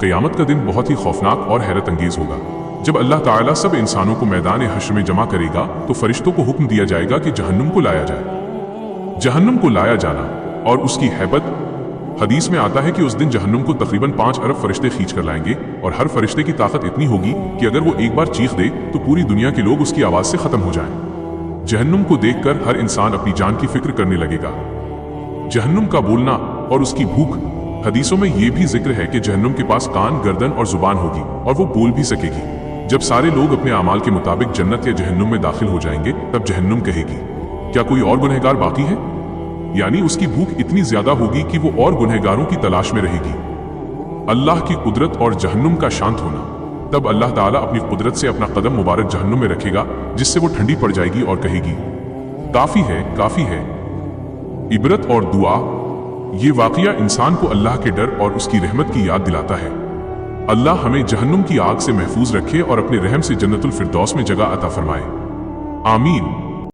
क़यामत का दिन बहुत ही खौफनाक और हैरत अंगेज होगा। जब अल्लाह ताला सब इंसानों को मैदान हश्र में जमा करेगा तो फरिश्तों को हुक्म दिया जाएगा कि जहन्नुम को लाया जाए। जहन्नुम को लाया जाना और उसकी हैबत, हदीस में आता है कि उस दिन जहन्नुम को तकरीबन 5 अरब फरिश्ते खींच कर लाएंगे और हर फरिश्ते की ताकत इतनी होगी कि अगर वो एक बार चीख दे तो पूरी दुनिया के लोग उसकी आवाज से खत्म हो जाएं। जहन्नुम को देखकर हर इंसान अपनी जान की फिक्र करने लगेगा। जहन्नुम का बोलना और उसकी भूख, हदीसों में यह भी जिक्र है कि जहन्नुम के पास कान, गर्दन और जुबान होगी और वो बोल भी सकेगी। जब सारे लोग अपने अमाल के मुताबिक जन्नत या जहन्नुम में दाखिल हो जाएंगे तब जहन्नुम कहेगी, क्या कोई और गुनहगार बाकी है? यानी उसकी भूख इतनी ज्यादा होगी कि वो और गुनहगारों की तलाश में रहेगी। अल्लाह की कुदरत और जहन्नुम का शांत होना। तब अल्लाह ताला अपनी कुदरत से अपना कदम मुबारक जहन्नुम में रखेगा जिससे वो ठंडी पड़ जाएगी और कहेगी, काफी है, काफी है। इबरत और दुआ। ये वाकया इंसान को अल्लाह के डर और उसकी रहमत की याद दिलाता है। अल्लाह हमें जहन्नुम की आग से महफूज रखे और अपने रहम से जन्नतुल फिरदौस में जगह अता फरमाए। आमीन।